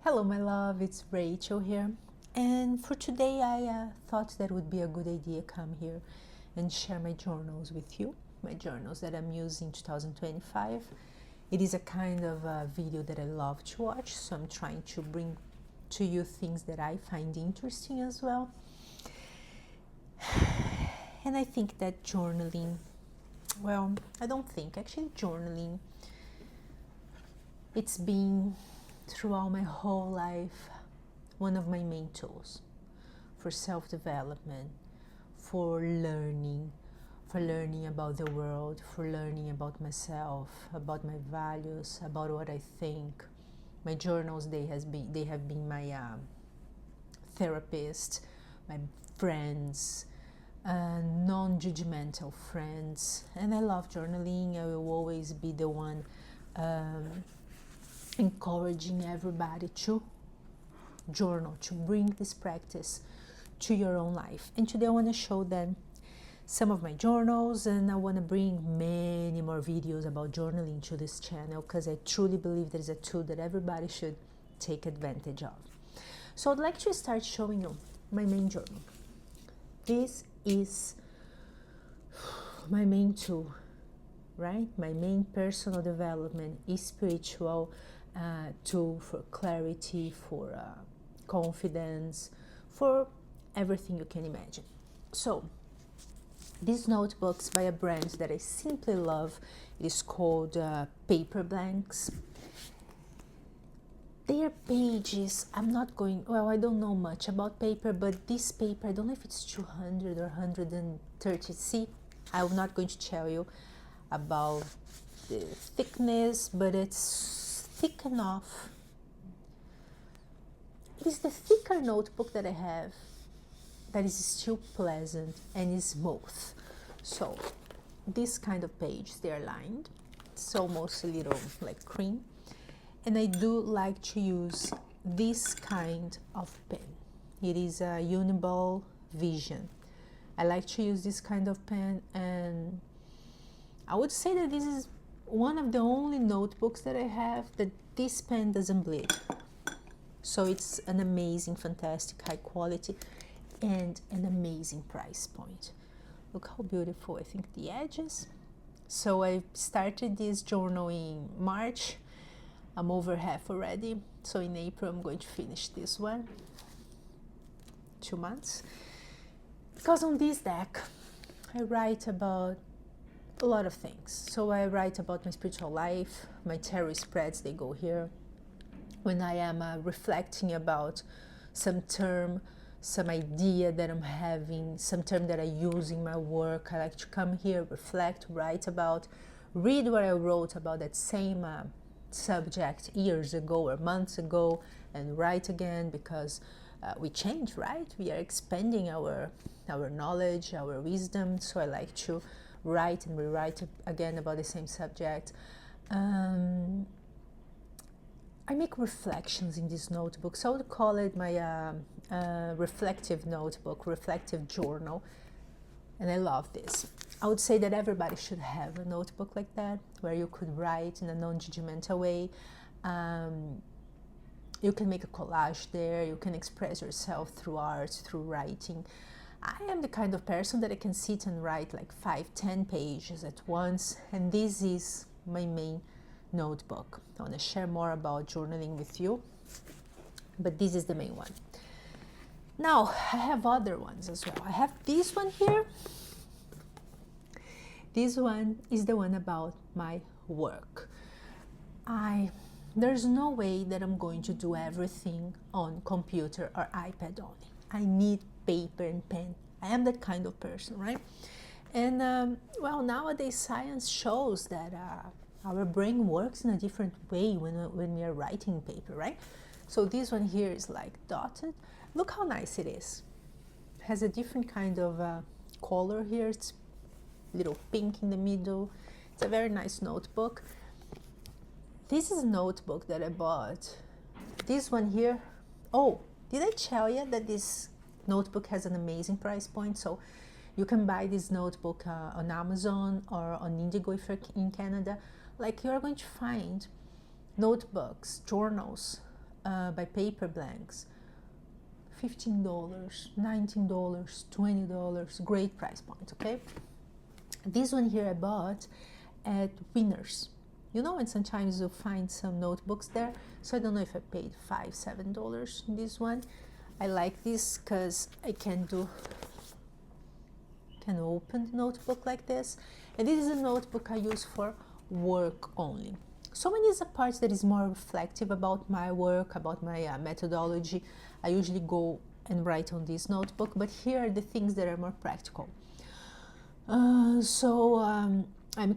Hello my love, it's Rachel here, and for today I thought that would be a good idea come here and share my journals with you, my journals that I'm using 2025. It is a kind of a video that I love to watch, so I'm trying to bring to you things that I find interesting as well. And I think that journaling, well, I don't think, actually journaling, it's been throughout my whole life one of my main tools for self-development, for learning about the world, for learning about myself, about my values, about what I think. My journals, they have been my therapist, my friends, non-judgmental friends, and I love journaling. I will always be the one encouraging everybody to journal, to bring this practice to your own life. And today I want to show them some of my journals, and I want to bring many more videos about journaling to this channel because I truly believe that is a tool that everybody should take advantage of. So I'd like to start showing you my main journal. This is my main tool, right? My main personal development is spiritual tool for clarity, for confidence, for everything you can imagine. So these notebooks by a brand that I simply love, it is called Paper Blanks. Their pages, I'm not going, well, I don't know much about paper, but this paper, I don't know if it's 200 or 130. See, I'm not going to tell you about the thickness, but it's thick enough. It is the thicker notebook that I have that is still pleasant and is smooth. So this kind of page, they are lined, it's almost a little like cream, and I do like to use this kind of pen. It is a Uniball Vision. I like to use this kind of pen, and I would say that this is one of the only notebooks that I have that this pen doesn't bleed. So it's an amazing, fantastic, high quality and an amazing price point. Look how beautiful I think the edges. So I started this journal in March. I'm over half already. So in April I'm going to finish this one. 2 months. Because on this deck I write about a lot of things. So I write about my spiritual life, my tarot spreads, they go here. When I am reflecting about some term, some idea that I'm having, some term that I use in my work, I like to come here, reflect, write about, read what I wrote about that same subject years ago or months ago, and write again, because we change, right? We are expanding our knowledge, our wisdom. So I like to write and rewrite again about the same subject. I make reflections in this notebook, so I would call it my reflective notebook, reflective journal, and I love this. I would say that everybody should have a notebook like that, where you could write in a non-judgmental way. You can make a collage there, you can express yourself through art, through writing. I am the kind of person that I can sit and write like 5-10 pages at once, and this is my main notebook. I want to share more about journaling with you, but this is the main one. Now I have other ones as well. I have this one here. This one is the one about my work. There's no way that I'm going to do everything on computer or iPad only. I need paper and pen. I am that kind of person, right? And well, nowadays science shows that our brain works in a different way when we are writing paper, right? So this one here is like dotted. Look how nice it is. It has a different kind of color here. It's a little pink in the middle. It's a very nice notebook. This is a notebook that I bought. This one here. Oh, did I tell you that this notebook has an amazing price point? So you can buy this notebook on Amazon or on Indigo if you're in Canada. Like, you're going to find notebooks, journals by paper blanks. $15, $19, $20, great price point, okay? This one here I bought at Winners. You know, and sometimes you'll find some notebooks there. So I don't know if I paid $5, $7 in this one. I like this because I can open the notebook like this. And this is a notebook I use for work only. So when it's a part that is more reflective about my work, about my methodology, I usually go and write on this notebook. But here are the things that are more practical. I'm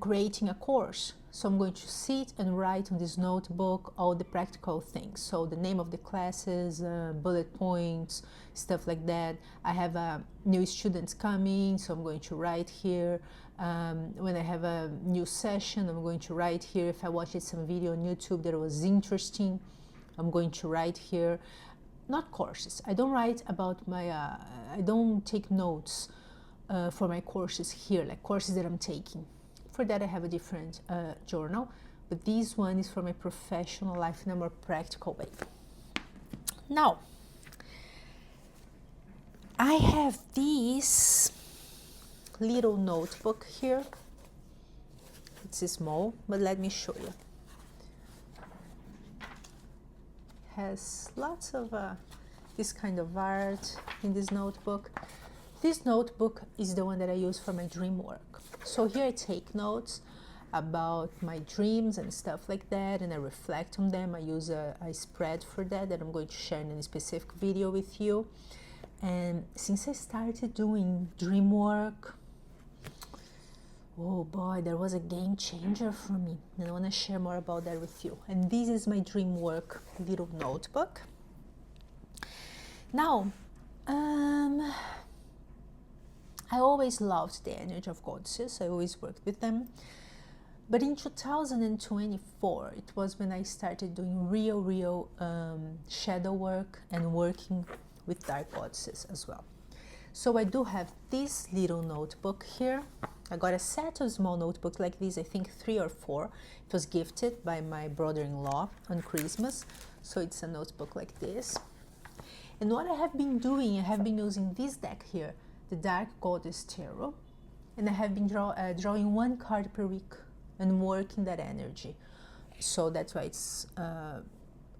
creating a course. So I'm going to sit and write on this notebook all the practical things. So the name of the classes, bullet points, stuff like that. I have new students coming, so I'm going to write here. When I have a new session, I'm going to write here. If I watched some video on YouTube that was interesting, I'm going to write here. Not courses. I don't write about my, I don't take notes for my courses here, like courses that I'm taking. For that I have a different journal, but this one is for my professional life in a more practical way. Now, I have this little notebook here. It's small, but let me show you. Has lots of this kind of art in this notebook. This notebook is the one that I use for my dream work. So here I take notes about my dreams and stuff like that, and I reflect on them. I use a spread for that I'm going to share in a specific video with you. And since I started doing dream work, oh boy, there was a game changer for me, and I want to share more about that with you. And this is my dream work little notebook. Now, I always loved the energy of goddesses. I always worked with them. But in 2024, it was when I started doing real shadow work and working with dark goddesses as well. So I do have this little notebook here. I got a set of small notebooks like this, I think 3 or 4. It was gifted by my brother-in-law on Christmas. So it's a notebook like this. And what I have been doing, I have been using this deck here, the Dark Goddess Tarot, and I have been drawing 1 card per week and working that energy. So that's why it's a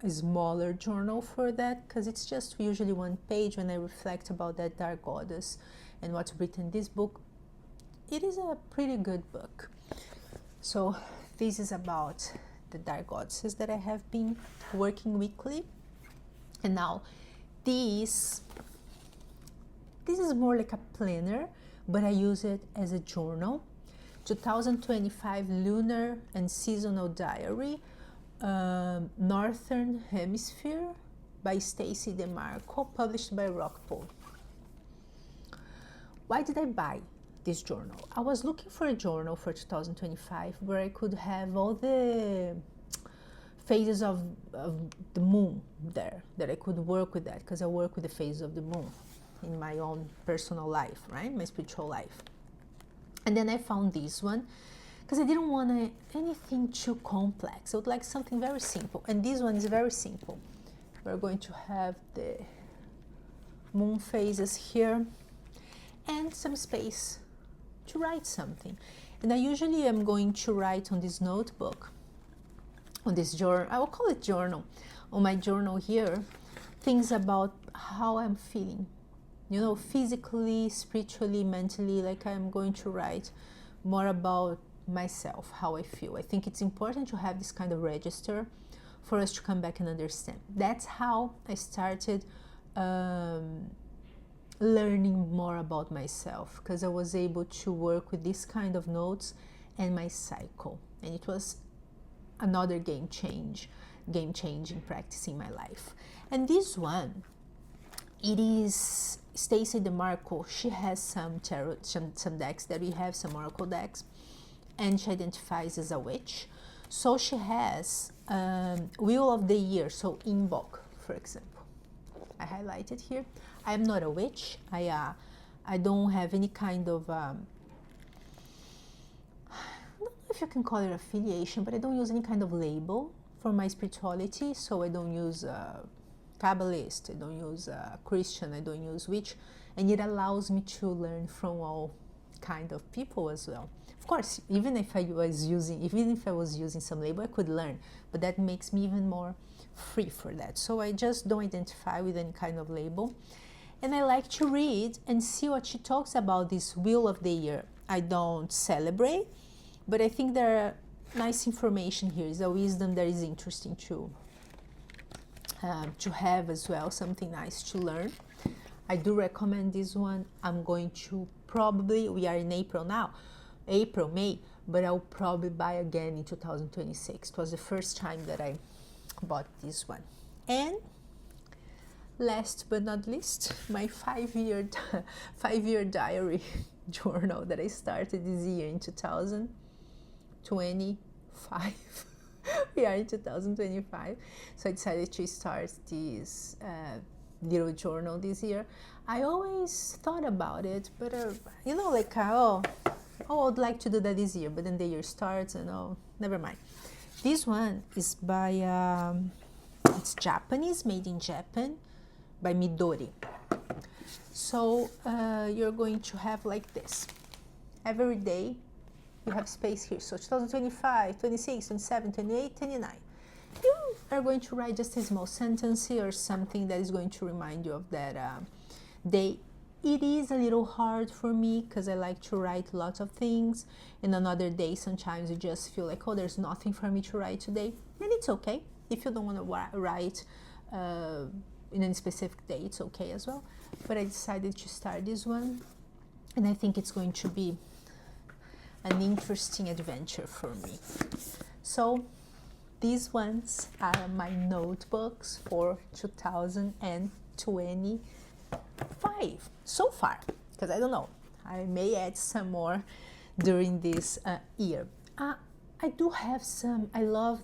smaller journal for that, because it's just usually 1 page when I reflect about that Dark Goddess and what's written in this book. It is a pretty good book. So this is about the Dark Goddesses that I have been working weekly. And now this is more like a planner, but I use it as a journal. 2025 Lunar and Seasonal Diary, Northern Hemisphere by Stacy DeMarco, published by Rockpool. Why did I buy this journal? I was looking for a journal for 2025 where I could have all the phases of the moon there, that I could work with that, because I work with the phases of the moon in my own personal life, right? My spiritual life. And then I found this one because I didn't want anything too complex. I would like something very simple. And this one is very simple. We're going to have the moon phases here and some space to write something. And I usually am going to write on this notebook, on this journal, I will call it journal, on my journal here, things about how I'm feeling. You know, physically, spiritually, mentally, like I'm going to write more about myself, how I feel. I think it's important to have this kind of register for us to come back and understand. That's how I started learning more about myself, because I was able to work with this kind of notes and my cycle. And it was another game-changing practice in my life. And this one, it is Stacy DeMarco. She has some tarot, some decks that we have, some oracle decks, and she identifies as a witch. So she has Wheel of the Year, so in book, for example. I highlight it here. I am not a witch. I don't have any kind of I don't know if you can call it affiliation, but I don't use any kind of label for my spirituality, so I don't use Kabbalist, I don't use Christian, I don't use witch, and it allows me to learn from all kind of people as well. Of course, even if I was using some label, I could learn, but that makes me even more free for that. So I just don't identify with any kind of label, and I like to read and see what she talks about this wheel of the year. I don't celebrate, but I think there are nice information here. Is a wisdom that is interesting to have as well, something nice to learn. I do recommend this one. I'm going to probably, we are in April now, April, May, but I'll probably buy again in 2026. It was the first time that I bought this one. And last but not least, my 5-year diary journal that I started this year in 2025. We are in 2025, so I decided to start this little journal this year. I always thought about it, but you know, like I'd like to do that this year, but then the year starts and never mind. This one is by it's Japanese, made in Japan, by Midori. So you're going to have like this every day. You have space here, so 2025, 26, 27, 28, 29. You are going to write just a small sentence here or something that is going to remind you of that day. It is a little hard for me because I like to write lots of things, and another day sometimes you just feel like, oh, there's nothing for me to write today, and it's okay. If you don't want to write in a specific day, it's okay as well. But I decided to start this one, and I think it's going to be an interesting adventure for me. So these ones are my notebooks for 2025 so far, because I don't know, I may add some more during this year. I do have some, I love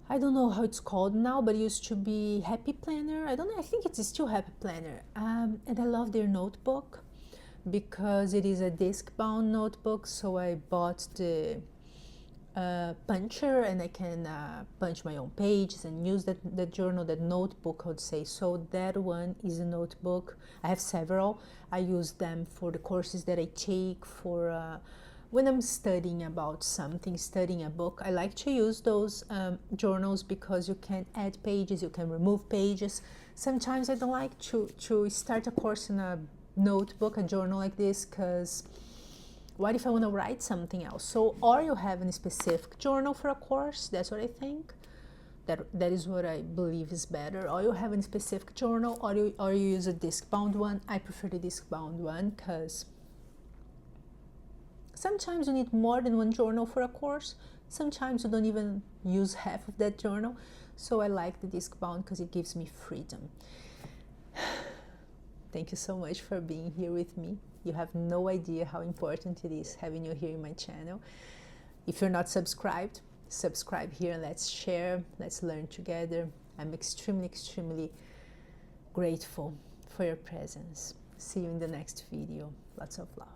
I don't know how it's called now, but it used to be Happy Planner. I don't know, I think it's still Happy Planner. And I love their notebook because it is a disc-bound notebook, so I bought the puncher, and I can punch my own pages and use that journal, that notebook, I would say. So that one is a notebook. I have several. I use them for the courses that I take, for when I'm studying about something, studying a book. I like to use those journals because you can add pages, you can remove pages. Sometimes I don't like to start a course in a notebook, a journal like this, because what if I want to write something else? So, or you have a specific journal for a course, that's what I think. That is what I believe is better. Or you have a specific journal, or you use a disc-bound one. I prefer the disc-bound one because sometimes you need more than one journal for a course. Sometimes you don't even use half of that journal. So I like the disc-bound because it gives me freedom. Thank you so much for being here with me. You have no idea how important it is having you here in my channel. If you're not subscribed, subscribe here and let's share, let's learn together. I'm extremely, extremely grateful for your presence. See you in the next video. Lots of love.